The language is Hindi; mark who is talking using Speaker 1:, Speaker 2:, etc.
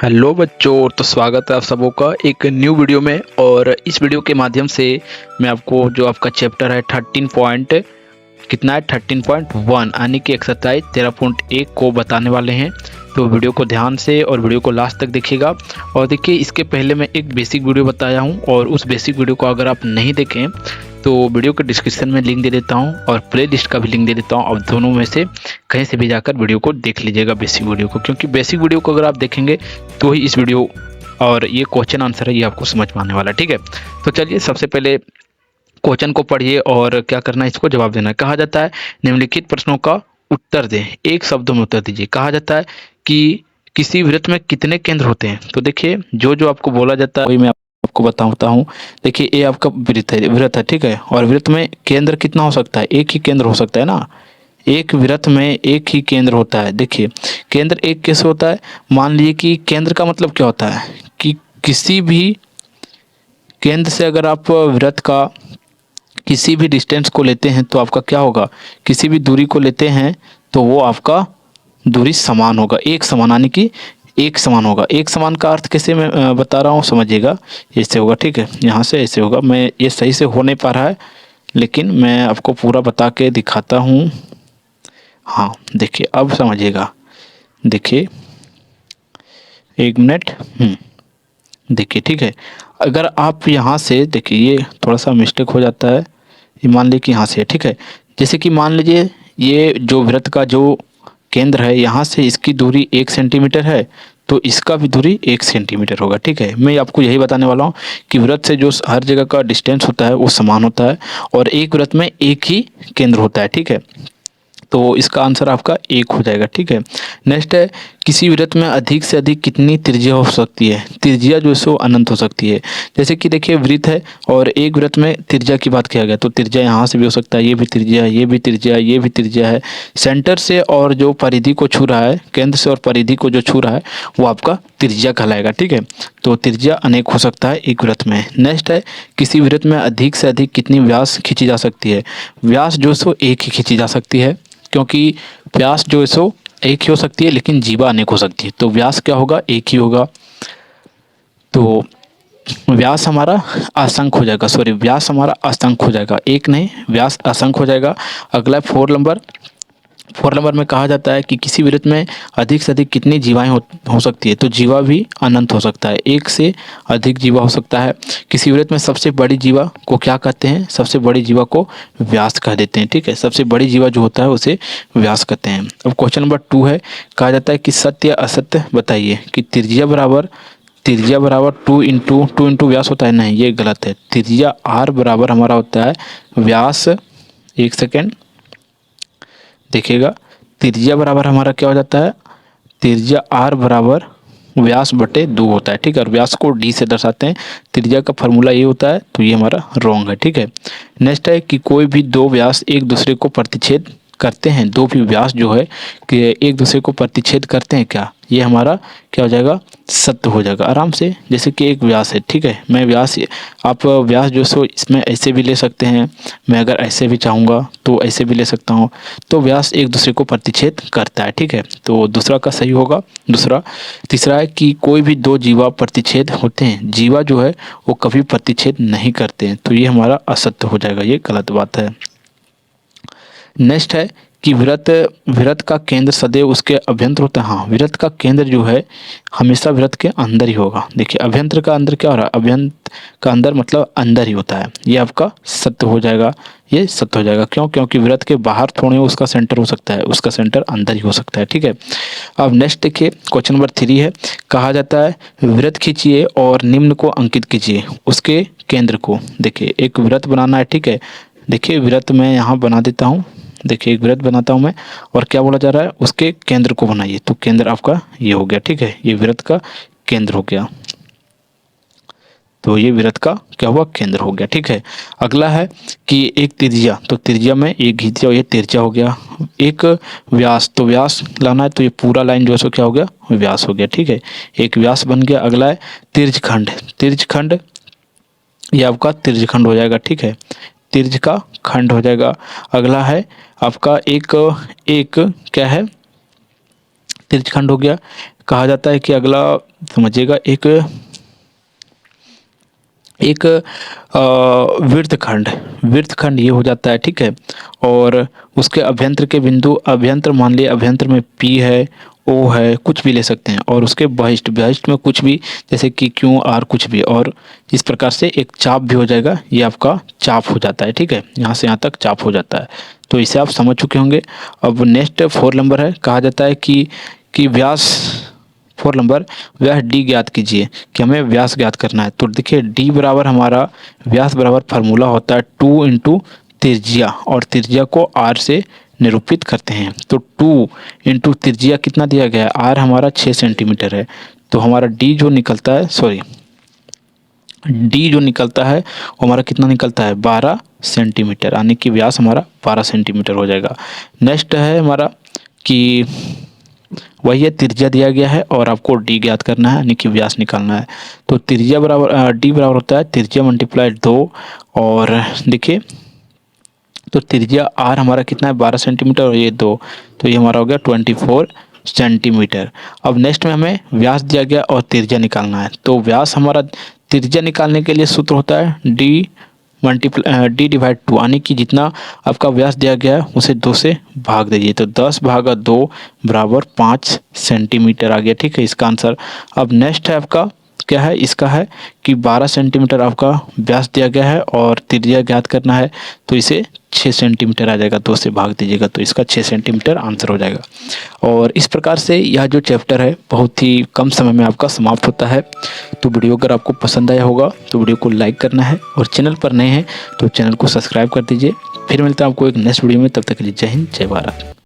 Speaker 1: हेलो बच्चों, तो स्वागत है आप सबों का एक न्यू वीडियो में। और इस वीडियो के माध्यम से मैं आपको जो आपका चैप्टर है 13 पॉइंट कितना है 13.1 यानी कि एक्सरसाइज 13.1 को बताने वाले हैं। तो वीडियो को ध्यान से और वीडियो को लास्ट तक देखिएगा। और देखिए, इसके पहले मैं एक बेसिक वीडियो बताया हूं, और उस बेसिक वीडियो को अगर आप नहीं देखें तो वीडियो के डिस्क्रिप्शन में लिंक दे देता हूं और प्ले लिस्ट का भी लिंक दे देता हूं। अब दोनों में से कहीं से भी जाकर वीडियो को देख लीजिएगा, बेसिक वीडियो को, क्योंकि बेसिक वीडियो को अगर आप देखेंगे तो ही इस वीडियो और ये क्वेश्चन आंसर है ये आपको समझ में आने वाला है। ठीक है, तो चलिए सबसे पहले क्वेश्चन को पढ़िए और क्या करना है, इसको जवाब देना है। कहा जाता है निम्नलिखित प्रश्नों का उत्तर दें, एक शब्दों में उत्तर दीजिए। कहा जाता है कि किसी वृत्त में कितने केंद्र होते हैं। तो देखिए, जो जो आपको बोला जाता है वही मैं आपको बताता हूँ। देखिए, ये आपका वृत्त है ठीक है। और वृत्त में केंद्र कितना हो सकता है? एक ही केंद्र हो सकता है ना। एक वृत्त में एक ही केंद्र होता है। देखिए, केंद्र एक कैसे होता है? मान लीजिए कि केंद्र का मतलब क्या होता है कि किसी भी केंद्र से अगर आप वृत्त का किसी भी डिस्टेंस को लेते हैं तो आपका क्या होगा, किसी भी दूरी को लेते हैं तो वो आपका दूरी समान होगा, एक समान, यानी कि एक समान होगा। एक समान का अर्थ कैसे मैं बता रहा हूँ, समझिएगा। ऐसे होगा, ठीक है, यहाँ से ऐसे होगा। मैं ये सही से हो नहीं पा रहा है, लेकिन मैं आपको पूरा बता के दिखाता हूँ। हाँ देखिए, अब समझिएगा। देखिए, एक मिनट। देखिए, ठीक है। अगर आप यहाँ से देखिए, ये थोड़ा सा मिस्टेक हो जाता है। ये मान लीजिए कि यहाँ से, ठीक है। जैसे कि मान लीजिए ये जो वृत्त का जो केंद्र है, यहाँ से इसकी दूरी 1 सेंटीमीटर है, तो इसका भी दूरी 1 सेंटीमीटर होगा। ठीक है, मैं आपको यही बताने वाला हूँ कि वृत्त से जो हर जगह का डिस्टेंस होता है वो समान होता है, और एक वृत्त में एक ही केंद्र होता है। ठीक है, तो इसका आंसर आपका एक हो जाएगा। ठीक है, नेक्स्ट है, किसी वृत्त में अधिक से अधिक कितनी त्रिज्या हो सकती है? त्रिज्या जो है सो अनंत हो सकती है। जैसे कि देखिए, वृत्त है और एक वृत्त में त्रिज्या की बात किया गया, तो त्रिज्या यहाँ से भी हो सकता है, ये भी त्रिज्या है, ये भी त्रिज्या है, ये भी त्रिज्या है। सेंटर से और जो परिधि को छू रहा है, केंद्र से और परिधि को जो छू रहा है, वो आपका त्रिज्या कहलाएगा। ठीक है, तो त्रिज्या अनेक हो सकता है एक वृत्त में। नेक्स्ट है, किसी वृत्त में अधिक से अधिक कितनी व्यास खींची जा सकती है? व्यास जो है सो एक ही खींची जा सकती है, क्योंकि व्यास जो है सो एक ही हो सकती है, लेकिन जीवा अनेक हो सकती है। तो व्यास क्या होगा? एक ही होगा। तो व्यास हमारा असंख्य हो जाएगा, सॉरी, व्यास हमारा असंख्य हो जाएगा, एक नहीं, व्यास असंख्य हो जाएगा। अगला 4 नंबर में कहा जाता है कि किसी वृत्त में अधिक से अधिक कितनी जीवाएं हो सकती है? तो जीवा भी अनंत हो सकता है, एक से अधिक जीवा हो सकता है। किसी वृत्त में सबसे बड़ी जीवा को क्या कहते हैं? सबसे बड़ी जीवा को व्यास कह देते हैं। ठीक है, सबसे बड़ी जीवा जो होता है उसे व्यास कहते हैं। अब क्वेश्चन नंबर 2 है, कहा जाता है कि सत्य या असत्य बताइए। कि त्रिज्या बराबर 2 इंटू व्यास होता है? नहीं, ये गलत है। त्रिज्या आर बराबर हमारा होता है व्यास, एक सेकेंड देखिएगा, त्रिज्या बराबर हमारा क्या हो जाता है? त्रिज्या आर बराबर व्यास बटे 2 होता है। ठीक है, और व्यास को डी से दर्शाते हैं। त्रिज्या का फॉर्मूला ये होता है, तो ये हमारा रॉन्ग है। ठीक है, नेक्स्ट है कि कोई भी दो व्यास एक दूसरे को प्रतिच्छेद करते हैं। दो भी व्यास जो है कि एक दूसरे को प्रतिच्छेद करते हैं क्या? ये हमारा क्या हो जाएगा? सत्य हो जाएगा आराम से। जैसे कि एक व्यास है, ठीक है, मैं व्यास, आप व्यास जो सो इसमें ऐसे भी ले सकते हैं, मैं अगर ऐसे भी चाहूँगा तो ऐसे भी ले सकता हूँ। तो व्यास एक दूसरे को प्रतिच्छेद करता है। ठीक है, तो दूसरा का सही होगा दूसरा। तीसरा है कि कोई भी दो जीवा प्रतिच्छेद होते हैं। जीवा जो है वो कभी प्रतिच्छेद नहीं करते हैं, तो ये हमारा असत्य हो जाएगा, ये गलत बात है। नेक्स्ट है कि वृत्त का केंद्र सदैव उसके अभ्यंतर होता है। हाँ, वृत्त का केंद्र जो है हमेशा वृत्त के अंदर ही होगा। देखिए, अभ्यंतर का अंदर क्या हो रहा है? अभ्यंतर का अंदर मतलब अंदर ही होता है, ये आपका सत्य हो जाएगा। ये सत्य हो जाएगा, क्यों? क्योंकि वृत्त के बाहर थोड़े उसका सेंटर हो सकता है, उसका सेंटर अंदर ही हो सकता है। ठीक है, अब नेक्स्ट देखिए, क्वेश्चन नंबर 3 है, कहा जाता है वृत्त खींचिए और निम्न को अंकित कीजिए उसके केंद्र को। देखिए, एक वृत्त बनाना है। ठीक है, देखिए, वृत्त मैं यहाँ बना देता हूँ। देखिए, एक वृत्त बनाता हूँ मैं, और क्या बोला जा रहा है? उसके केंद्र को बनाइए। तो केंद्र आपका ये हो गया। ठीक है, ये वृत्त का केंद्र हो गया, तो ये वृत्त का क्या हुआ? केंद्र हो गया। ठीक है, अगला है कि एक त्रिज्या, तो त्रिज्या में एक घिंचिया, ये त्रिज्या हो गया। एक व्यास, तो व्यास लाना है, तो ये पूरा लाइन जो है सो क्या हो गया? व्यास हो गया। ठीक है, एक व्यास बन गया। अगला है तिर्जखंड, तिर्जखंड, ये आपका तिर्जखंड हो जाएगा। ठीक है, तिर्ज का खंड हो जाएगा। अगला है आपका एक क्या है? तिर्जखंड हो गया। कहा जाता है कि अगला समझिएगा एक वृत्तखंड ये हो जाता है, ठीक है। और उसके अभ्यंतर के बिंदु, अभ्यंतर मान लिए अभ्यंतर में P है, O है, कुछ भी ले सकते हैं। और उसके बहिष्ठ में कुछ भी, जैसे कि QR कुछ भी। और इस प्रकार से एक चाप भी हो जाएगा, ये आपका चाप हो जाता है, ठीक है। यहाँ से यहाँ तक चाप हो जाता है। तो इसे आप समझ चुके होंगे। अब नेक्स्ट 4 नंबर है, कहा जाता है कि व्यास 4 नंबर, व्यास D ज्ञात कीजिए, कि हमें व्यास ज्ञात करना है। तो देखिए D बराबर हमारा व्यास बराबर फार्मूला होता है 2 इंटू त्रिज्या, और त्रिज्या को R से निरूपित करते हैं। तो 2 इंटू त्रिज्या कितना दिया गया है, R हमारा 6 सेंटीमीटर है। तो हमारा D जो निकलता है वो हमारा कितना निकलता है, 12 सेंटीमीटर, यानी कि व्यास हमारा 12 सेंटीमीटर हो जाएगा। नेक्स्ट है हमारा कि वही है, त्रिज्या दिया गया है और आपको D ज्ञात करना है, यानी कि व्यास निकालना है। तो त्रिज्या बराबर D बराबर होता है त्रिज्या मल्टीप्लाई 2, और देखिए तो त्रिज्या R हमारा कितना है, 12 सेंटीमीटर, और ये 2, तो ये हमारा हो गया 24 सेंटीमीटर। अब नेक्स्ट में हमें व्यास दिया गया और त्रिज्या निकालना है। तो व्यास हमारा, त्रिज्या निकालने के लिए सूत्र होता है D डिवाइड 2, यानी कि जितना आपका व्यास दिया गया है उसे 2 से भाग दीजिए। तो 10/2 बराबर 5 सेंटीमीटर आ गया, ठीक है, इसका आंसर। अब नेक्स्ट है आपका क्या है, इसका है कि 12 सेंटीमीटर आपका व्यास दिया गया है और त्रिज्या ज्ञात करना है। तो इसे 6 सेंटीमीटर आ जाएगा, 2 से भाग दीजिएगा, तो इसका 6 सेंटीमीटर आंसर हो जाएगा। और इस प्रकार से यह जो चैप्टर है बहुत ही कम समय में आपका समाप्त होता है। तो वीडियो अगर आपको पसंद आया होगा तो वीडियो को लाइक करना है, और चैनल पर नए हैं तो चैनल को सब्सक्राइब कर दीजिए। फिर मिलता है आपको एक नेक्स्ट वीडियो में, तब तक के लिए जय हिंद, जय भारत।